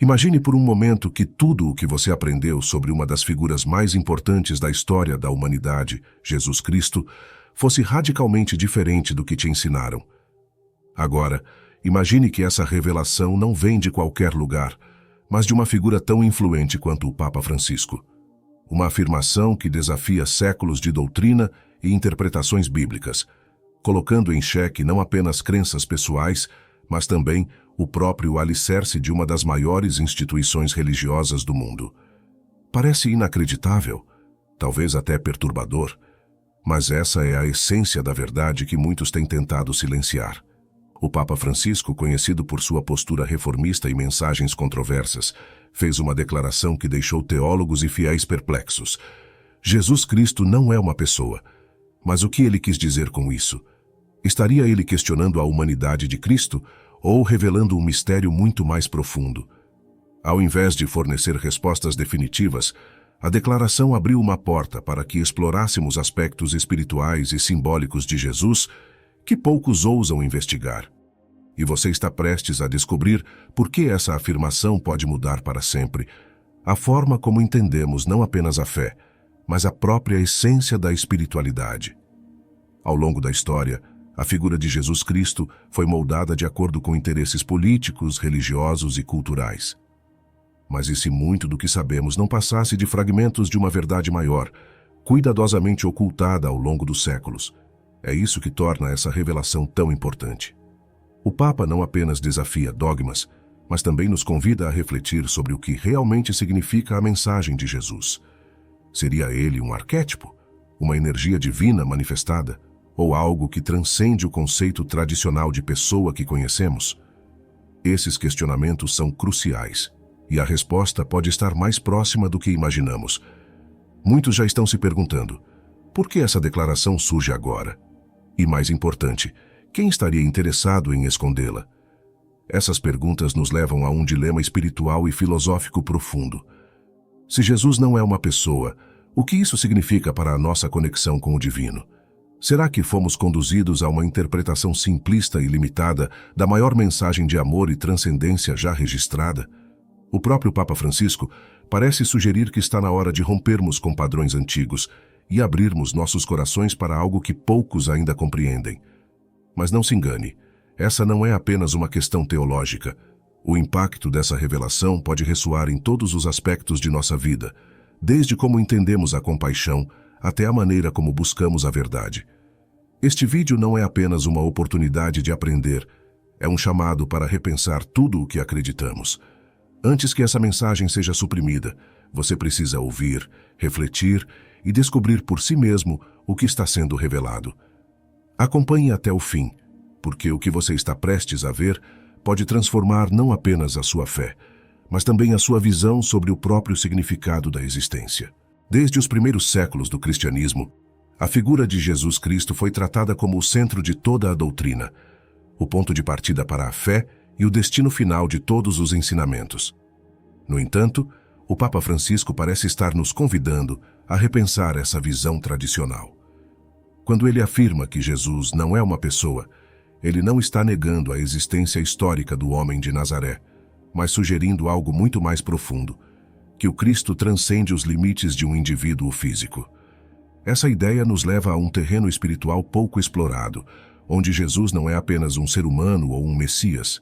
Imagine por um momento que tudo o que você aprendeu sobre uma das figuras mais importantes da história da humanidade, Jesus Cristo, fosse radicalmente diferente do que te ensinaram. Agora, imagine que essa revelação não vem de qualquer lugar, mas de uma figura tão influente quanto o Papa Francisco. Uma afirmação que desafia séculos de doutrina e interpretações bíblicas, colocando em xeque não apenas crenças pessoais, mas também o próprio alicerce de uma das maiores instituições religiosas do mundo. Parece inacreditável, talvez até perturbador, mas essa é a essência da verdade que muitos têm tentado silenciar. O Papa Francisco, conhecido por sua postura reformista e mensagens controversas, fez uma declaração que deixou teólogos e fiéis perplexos. Jesus Cristo não é uma pessoa. Mas o que ele quis dizer com isso? Estaria ele questionando a humanidade de Cristo ou revelando um mistério muito mais profundo? Ao invés de fornecer respostas definitivas, a declaração abriu uma porta para que explorássemos aspectos espirituais e simbólicos de Jesus que poucos ousam investigar. E você está prestes a descobrir por que essa afirmação pode mudar para sempre a forma como entendemos não apenas a fé, mas a própria essência da espiritualidade. Ao longo da história, a figura de Jesus Cristo foi moldada de acordo com interesses políticos, religiosos e culturais. Mas e se muito do que sabemos não passasse de fragmentos de uma verdade maior, cuidadosamente ocultada ao longo dos séculos? É isso que torna essa revelação tão importante. O Papa não apenas desafia dogmas, mas também nos convida a refletir sobre o que realmente significa a mensagem de Jesus. Seria ele um arquétipo, uma energia divina manifestada, ou algo que transcende o conceito tradicional de pessoa que conhecemos? Esses questionamentos são cruciais, e a resposta pode estar mais próxima do que imaginamos. Muitos já estão se perguntando, por que essa declaração surge agora? E mais importante, quem estaria interessado em escondê-la? Essas perguntas nos levam a um dilema espiritual e filosófico profundo. Se Jesus não é uma pessoa, o que isso significa para a nossa conexão com o divino? Será que fomos conduzidos a uma interpretação simplista e limitada da maior mensagem de amor e transcendência já registrada? O próprio Papa Francisco parece sugerir que está na hora de rompermos com padrões antigos e abrirmos nossos corações para algo que poucos ainda compreendem. Mas não se engane, essa não é apenas uma questão teológica. O impacto dessa revelação pode ressoar em todos os aspectos de nossa vida, desde como entendemos a compaixão até a maneira como buscamos a verdade. Este vídeo não é apenas uma oportunidade de aprender, é um chamado para repensar tudo o que acreditamos. Antes que essa mensagem seja suprimida, você precisa ouvir, refletir e descobrir por si mesmo o que está sendo revelado. Acompanhe até o fim, porque o que você está prestes a ver pode transformar não apenas a sua fé, mas também a sua visão sobre o próprio significado da existência. Desde os primeiros séculos do cristianismo, a figura de Jesus Cristo foi tratada como o centro de toda a doutrina, o ponto de partida para a fé e o destino final de todos os ensinamentos. No entanto, o Papa Francisco parece estar nos convidando a repensar essa visão tradicional. Quando ele afirma que Jesus não é uma pessoa, ele não está negando a existência histórica do homem de Nazaré, mas sugerindo algo muito mais profundo, que o Cristo transcende os limites de um indivíduo físico. Essa ideia nos leva a um terreno espiritual pouco explorado, onde Jesus não é apenas um ser humano ou um Messias,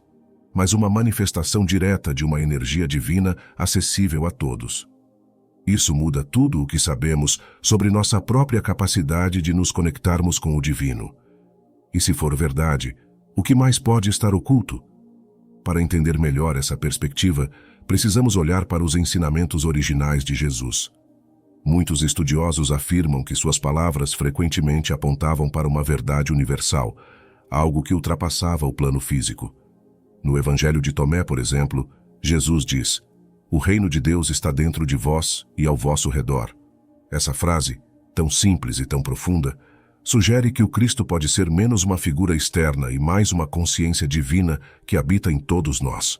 mas uma manifestação direta de uma energia divina acessível a todos. Isso muda tudo o que sabemos sobre nossa própria capacidade de nos conectarmos com o divino. E se for verdade, o que mais pode estar oculto? Para entender melhor essa perspectiva, precisamos olhar para os ensinamentos originais de Jesus. Muitos estudiosos afirmam que suas palavras frequentemente apontavam para uma verdade universal, algo que ultrapassava o plano físico. No Evangelho de Tomé, por exemplo, Jesus diz: "O reino de Deus está dentro de vós e ao vosso redor." Essa frase, tão simples e tão profunda, sugere que o Cristo pode ser menos uma figura externa e mais uma consciência divina que habita em todos nós.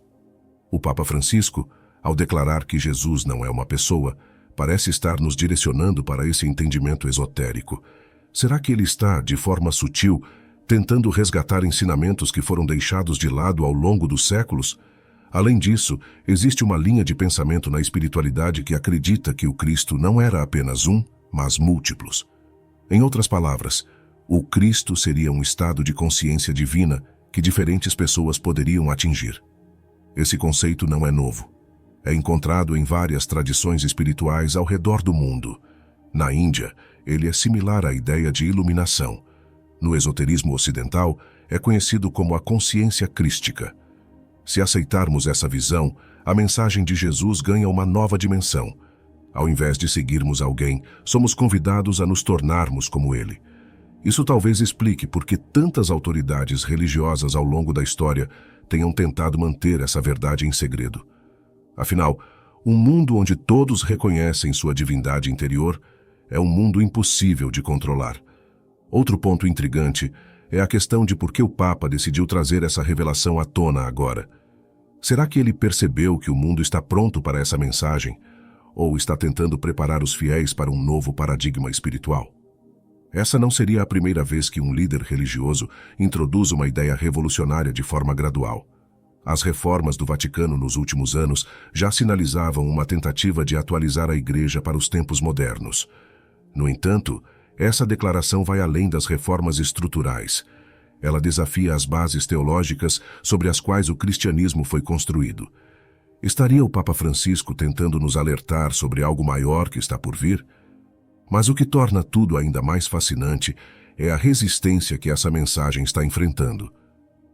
O Papa Francisco, ao declarar que Jesus não é uma pessoa, parece estar nos direcionando para esse entendimento esotérico. Será que ele está, de forma sutil, tentando resgatar ensinamentos que foram deixados de lado ao longo dos séculos? Além disso, existe uma linha de pensamento na espiritualidade que acredita que o Cristo não era apenas um, mas múltiplos. Em outras palavras, o Cristo seria um estado de consciência divina que diferentes pessoas poderiam atingir. Esse conceito não é novo. É encontrado em várias tradições espirituais ao redor do mundo. Na Índia, ele é similar à ideia de iluminação. No esoterismo ocidental, é conhecido como a consciência crística. Se aceitarmos essa visão, a mensagem de Jesus ganha uma nova dimensão. Ao invés de seguirmos alguém, somos convidados a nos tornarmos como ele. Isso talvez explique por que tantas autoridades religiosas ao longo da história tenham tentado manter essa verdade em segredo. Afinal, um mundo onde todos reconhecem sua divindade interior é um mundo impossível de controlar. Outro ponto intrigante é a questão de por que o Papa decidiu trazer essa revelação à tona agora. Será que ele percebeu que o mundo está pronto para essa mensagem? Ou está tentando preparar os fiéis para um novo paradigma espiritual? Essa não seria a primeira vez que um líder religioso introduz uma ideia revolucionária de forma gradual. As reformas do Vaticano nos últimos anos já sinalizavam uma tentativa de atualizar a Igreja para os tempos modernos. No entanto, essa declaração vai além das reformas estruturais. Ela desafia as bases teológicas sobre as quais o cristianismo foi construído. Estaria o Papa Francisco tentando nos alertar sobre algo maior que está por vir? Mas o que torna tudo ainda mais fascinante é a resistência que essa mensagem está enfrentando.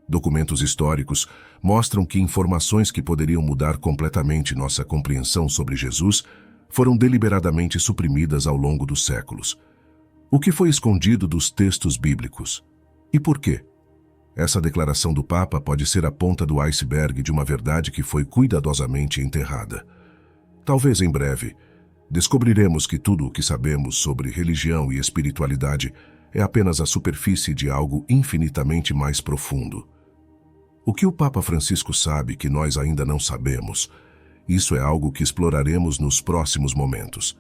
Documentos históricos mostram que informações que poderiam mudar completamente nossa compreensão sobre Jesus foram deliberadamente suprimidas ao longo dos séculos. O que foi escondido dos textos bíblicos? E por quê? Essa declaração do Papa pode ser a ponta do iceberg de uma verdade que foi cuidadosamente enterrada. Talvez em breve, descobriremos que tudo o que sabemos sobre religião e espiritualidade é apenas a superfície de algo infinitamente mais profundo. O que o Papa Francisco sabe que nós ainda não sabemos? Isso é algo que exploraremos nos próximos momentos.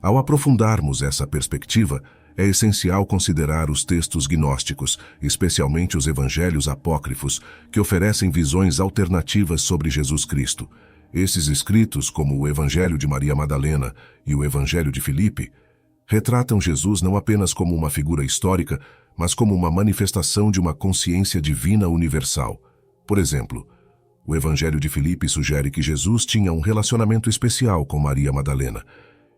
Ao aprofundarmos essa perspectiva, é essencial considerar os textos gnósticos, especialmente os evangelhos apócrifos, que oferecem visões alternativas sobre Jesus Cristo. Esses escritos, como o Evangelho de Maria Madalena e o Evangelho de Filipe, retratam Jesus não apenas como uma figura histórica, mas como uma manifestação de uma consciência divina universal. Por exemplo, o Evangelho de Filipe sugere que Jesus tinha um relacionamento especial com Maria Madalena,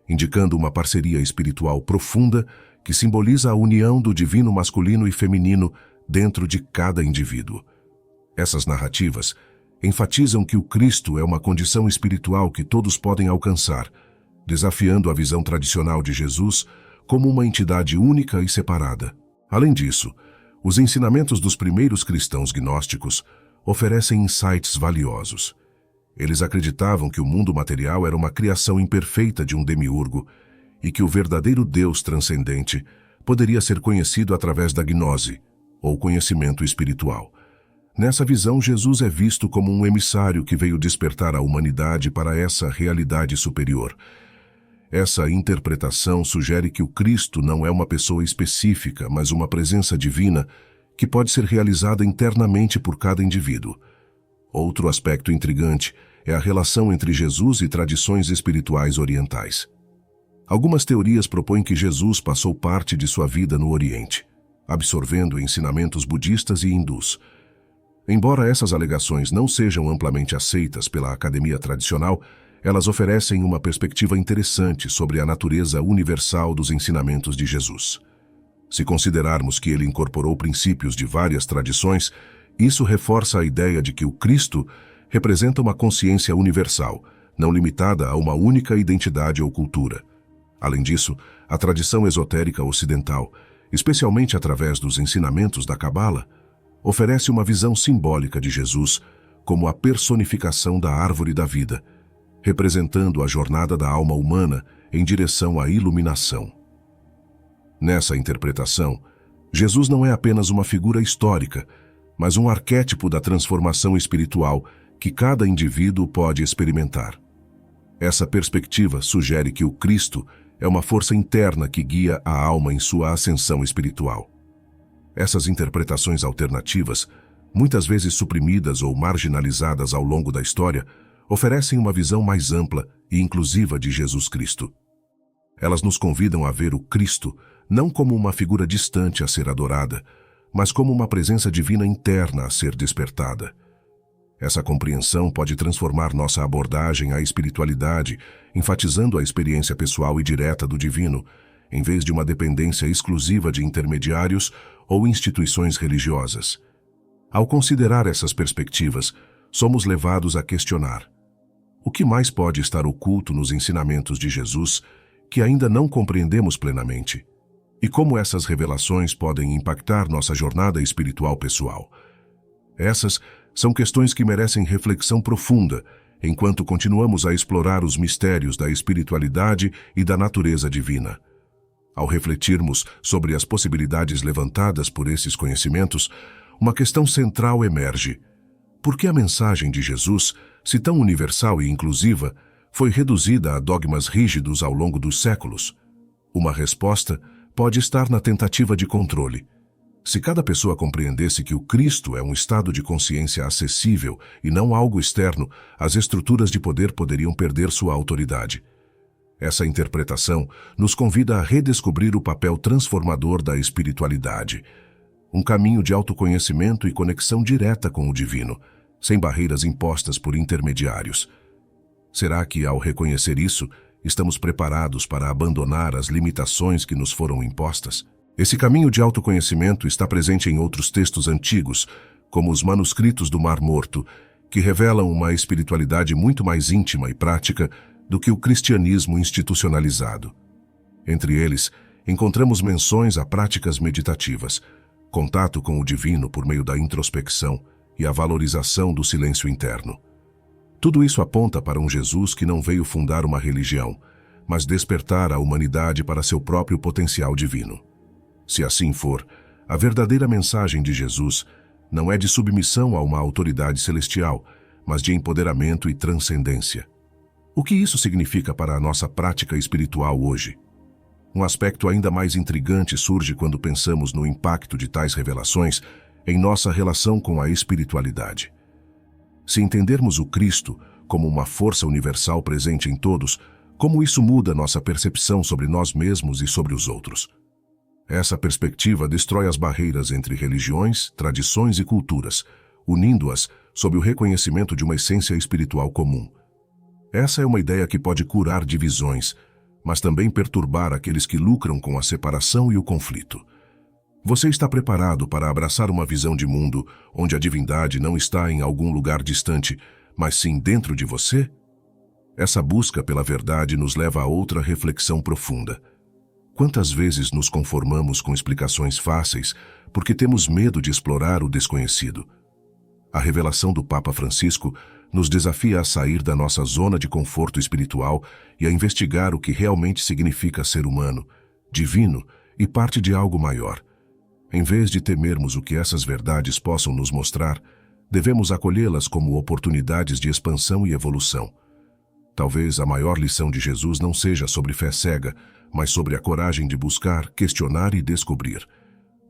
indicando uma parceria espiritual profunda que simboliza a união do divino masculino e feminino dentro de cada indivíduo. Essas narrativas enfatizam que o Cristo é uma condição espiritual que todos podem alcançar, desafiando a visão tradicional de Jesus como uma entidade única e separada. Além disso, os ensinamentos dos primeiros cristãos gnósticos oferecem insights valiosos. Eles acreditavam que o mundo material era uma criação imperfeita de um demiurgo e que o verdadeiro Deus transcendente poderia ser conhecido através da gnose, ou conhecimento espiritual. Nessa visão, Jesus é visto como um emissário que veio despertar a humanidade para essa realidade superior. Essa interpretação sugere que o Cristo não é uma pessoa específica, mas uma presença divina que pode ser realizada internamente por cada indivíduo. Outro aspecto intrigante é a relação entre Jesus e tradições espirituais orientais. Algumas teorias propõem que Jesus passou parte de sua vida no Oriente, absorvendo ensinamentos budistas e hindus. Embora essas alegações não sejam amplamente aceitas pela academia tradicional, elas oferecem uma perspectiva interessante sobre a natureza universal dos ensinamentos de Jesus. Se considerarmos que ele incorporou princípios de várias tradições, isso reforça a ideia de que o Cristo representa uma consciência universal, não limitada a uma única identidade ou cultura. Além disso, a tradição esotérica ocidental, especialmente através dos ensinamentos da Cabala, oferece uma visão simbólica de Jesus como a personificação da árvore da vida, representando a jornada da alma humana em direção à iluminação. Nessa interpretação, Jesus não é apenas uma figura histórica, mas um arquétipo da transformação espiritual que cada indivíduo pode experimentar. Essa perspectiva sugere que o Cristo é uma força interna que guia a alma em sua ascensão espiritual. Essas interpretações alternativas muitas vezes suprimidas ou marginalizadas ao longo da história, oferecem uma visão mais ampla e inclusiva de Jesus Cristo. Elas nos convidam a ver o Cristo não como uma figura distante a ser adorada, mas como uma presença divina interna a ser despertada. Essa compreensão pode transformar nossa abordagem à espiritualidade, enfatizando a experiência pessoal e direta do divino, em vez de uma dependência exclusiva de intermediários ou instituições religiosas. Ao considerar essas perspectivas, somos levados a questionar: o que mais pode estar oculto nos ensinamentos de Jesus que ainda não compreendemos plenamente? E como essas revelações podem impactar nossa jornada espiritual pessoal? Essas são questões que merecem reflexão profunda, enquanto continuamos a explorar os mistérios da espiritualidade e da natureza divina. Ao refletirmos sobre as possibilidades levantadas por esses conhecimentos, uma questão central emerge: por que a mensagem de Jesus, se tão universal e inclusiva, foi reduzida a dogmas rígidos ao longo dos séculos? Uma resposta pode estar na tentativa de controle. Se cada pessoa compreendesse que o Cristo é um estado de consciência acessível e não algo externo, as estruturas de poder poderiam perder sua autoridade. Essa interpretação nos convida a redescobrir o papel transformador da espiritualidade, um caminho de autoconhecimento e conexão direta com o divino, sem barreiras impostas por intermediários. Será que, ao reconhecer isso, estamos preparados para abandonar as limitações que nos foram impostas? Esse caminho de autoconhecimento está presente em outros textos antigos, como os manuscritos do Mar Morto, que revelam uma espiritualidade muito mais íntima e prática do que o cristianismo institucionalizado. Entre eles, encontramos menções a práticas meditativas, contato com o divino por meio da introspecção e a valorização do silêncio interno. Tudo isso aponta para um Jesus que não veio fundar uma religião, mas despertar a humanidade para seu próprio potencial divino. Se assim for, a verdadeira mensagem de Jesus não é de submissão a uma autoridade celestial, mas de empoderamento e transcendência. O que isso significa para a nossa prática espiritual hoje? Um aspecto ainda mais intrigante surge quando pensamos no impacto de tais revelações em nossa relação com a espiritualidade. Se entendermos o Cristo como uma força universal presente em todos, como isso muda nossa percepção sobre nós mesmos e sobre os outros? Essa perspectiva destrói as barreiras entre religiões, tradições e culturas, unindo-as sob o reconhecimento de uma essência espiritual comum. Essa é uma ideia que pode curar divisões, mas também perturbar aqueles que lucram com a separação e o conflito. Você está preparado para abraçar uma visão de mundo onde a divindade não está em algum lugar distante, mas sim dentro de você? Essa busca pela verdade nos leva a outra reflexão profunda. Quantas vezes nos conformamos com explicações fáceis porque temos medo de explorar o desconhecido? A revelação do Papa Francisco nos desafia a sair da nossa zona de conforto espiritual e a investigar o que realmente significa ser humano, divino e parte de algo maior. Em vez de temermos o que essas verdades possam nos mostrar, devemos acolhê-las como oportunidades de expansão e evolução. Talvez a maior lição de Jesus não seja sobre fé cega, mas sobre a coragem de buscar, questionar e descobrir.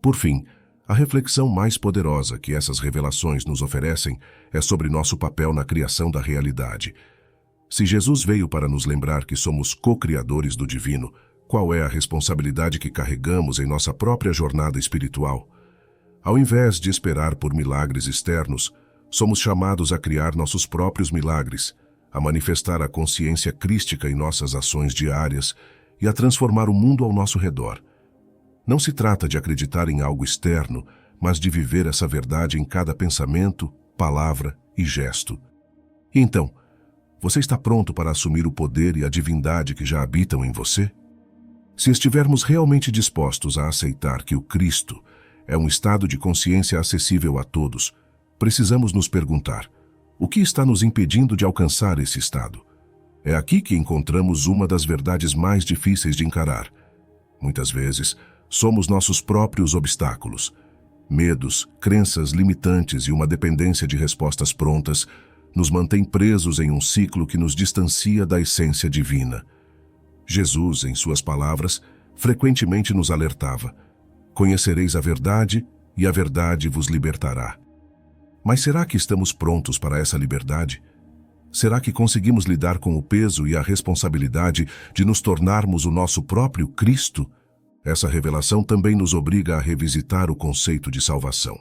Por fim, a reflexão mais poderosa que essas revelações nos oferecem é sobre nosso papel na criação da realidade. Se Jesus veio para nos lembrar que somos co-criadores do divino, qual é a responsabilidade que carregamos em nossa própria jornada espiritual? Ao invés de esperar por milagres externos, somos chamados a criar nossos próprios milagres, a manifestar a consciência crística em nossas ações diárias e a transformar o mundo ao nosso redor. Não se trata de acreditar em algo externo, mas de viver essa verdade em cada pensamento, palavra e gesto. E então, você está pronto para assumir o poder e a divindade que já habitam em você? Se estivermos realmente dispostos a aceitar que o Cristo é um estado de consciência acessível a todos, precisamos nos perguntar: o que está nos impedindo de alcançar esse estado? É aqui que encontramos uma das verdades mais difíceis de encarar. Muitas vezes, somos nossos próprios obstáculos. Medos, crenças limitantes e uma dependência de respostas prontas nos mantêm presos em um ciclo que nos distancia da essência divina. Jesus, em suas palavras, frequentemente nos alertava: conhecereis a verdade e a verdade vos libertará. Mas será que estamos prontos para essa liberdade? Será que conseguimos lidar com o peso e a responsabilidade de nos tornarmos o nosso próprio Cristo? Essa revelação também nos obriga a revisitar o conceito de salvação.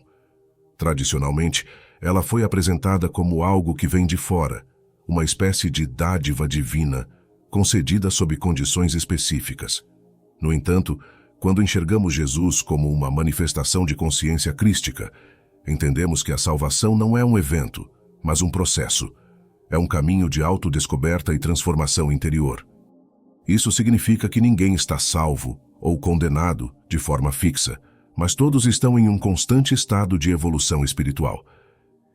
Tradicionalmente, ela foi apresentada como algo que vem de fora, uma espécie de dádiva divina, concedida sob condições específicas. No entanto, quando enxergamos Jesus como uma manifestação de consciência crística, entendemos que a salvação não é um evento, mas um processo. É um caminho de autodescoberta e transformação interior. Isso significa que ninguém está salvo ou condenado de forma fixa, mas todos estão em um constante estado de evolução espiritual.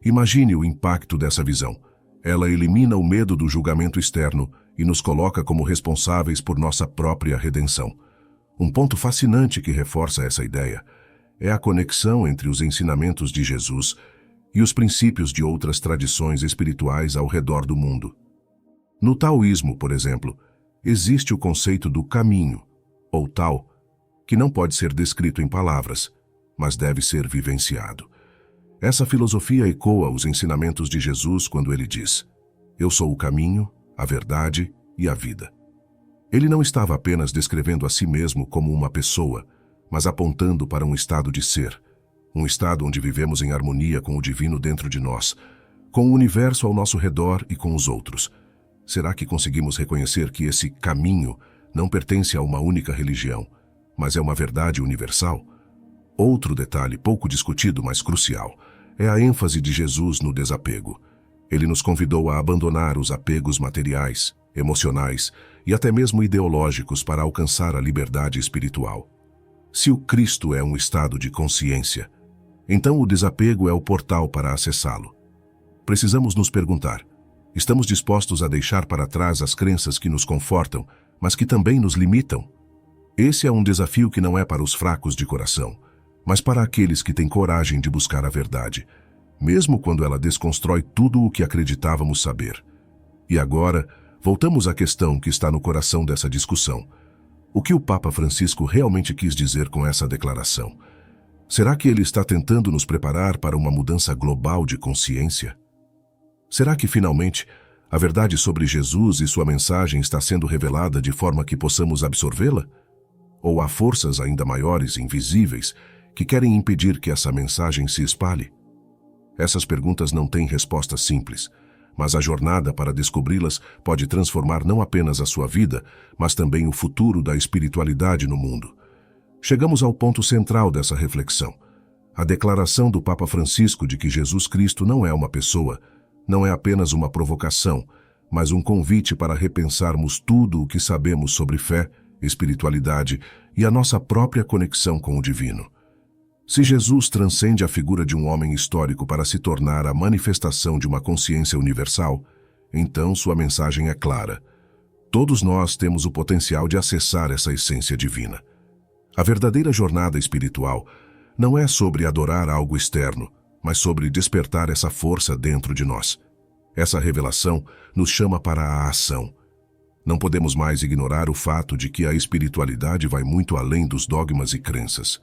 Imagine o impacto dessa visão. Ela elimina o medo do julgamento externo e nos coloca como responsáveis por nossa própria redenção. Um ponto fascinante que reforça essa ideia é a conexão entre os ensinamentos de Jesus e os princípios de outras tradições espirituais ao redor do mundo. No taoísmo, por exemplo, existe o conceito do caminho, ou Tao, que não pode ser descrito em palavras, mas deve ser vivenciado. Essa filosofia ecoa os ensinamentos de Jesus quando ele diz: "Eu sou o caminho, a verdade e a vida." Ele não estava apenas descrevendo a si mesmo como uma pessoa, mas apontando para um estado de ser, um estado onde vivemos em harmonia com o divino dentro de nós, com o universo ao nosso redor e com os outros. Será que conseguimos reconhecer que esse caminho não pertence a uma única religião, mas é uma verdade universal? Outro detalhe pouco discutido, mas crucial, é a ênfase de Jesus no desapego. Ele nos convidou a abandonar os apegos materiais, emocionais e até mesmo ideológicos para alcançar a liberdade espiritual. Se o Cristo é um estado de consciência, então o desapego é o portal para acessá-lo. Precisamos nos perguntar: estamos dispostos a deixar para trás as crenças que nos confortam, mas que também nos limitam? Esse é um desafio que não é para os fracos de coração, mas para aqueles que têm coragem de buscar a verdade, mesmo quando ela desconstrói tudo o que acreditávamos saber. E agora, voltamos à questão que está no coração dessa discussão. O que o Papa Francisco realmente quis dizer com essa declaração? Será que ele está tentando nos preparar para uma mudança global de consciência? Será que, finalmente, a verdade sobre Jesus e sua mensagem está sendo revelada de forma que possamos absorvê-la? Ou há forças ainda maiores, invisíveis, que querem impedir que essa mensagem se espalhe? Essas perguntas não têm resposta simples, mas a jornada para descobri-las pode transformar não apenas a sua vida, mas também o futuro da espiritualidade no mundo. Chegamos ao ponto central dessa reflexão. A declaração do Papa Francisco de que Jesus Cristo não é uma pessoa, não é apenas uma provocação, mas um convite para repensarmos tudo o que sabemos sobre fé, espiritualidade e a nossa própria conexão com o divino. Se Jesus transcende a figura de um homem histórico para se tornar a manifestação de uma consciência universal, então sua mensagem é clara. Todos nós temos o potencial de acessar essa essência divina. A verdadeira jornada espiritual não é sobre adorar algo externo, mas sobre despertar essa força dentro de nós. Essa revelação nos chama para a ação. Não podemos mais ignorar o fato de que a espiritualidade vai muito além dos dogmas e crenças.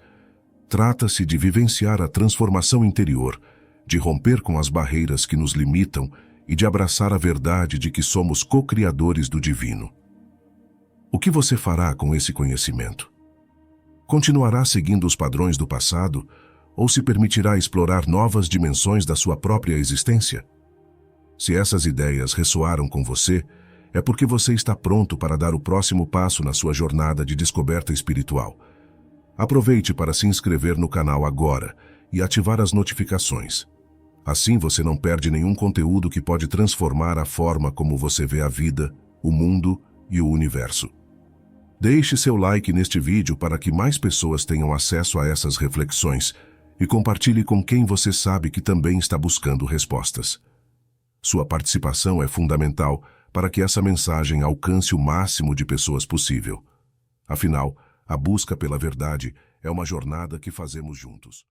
Trata-se de vivenciar a transformação interior, de romper com as barreiras que nos limitam e de abraçar a verdade de que somos co-criadores do divino. O que você fará com esse conhecimento? Continuará seguindo os padrões do passado ou se permitirá explorar novas dimensões da sua própria existência? Se essas ideias ressoaram com você, é porque você está pronto para dar o próximo passo na sua jornada de descoberta espiritual. Aproveite para se inscrever no canal agora e ativar as notificações. Assim você não perde nenhum conteúdo que pode transformar a forma como você vê a vida, o mundo e o universo. Deixe seu like neste vídeo para que mais pessoas tenham acesso a essas reflexões e compartilhe com quem você sabe que também está buscando respostas. Sua participação é fundamental para que essa mensagem alcance o máximo de pessoas possível. Afinal, a busca pela verdade é uma jornada que fazemos juntos.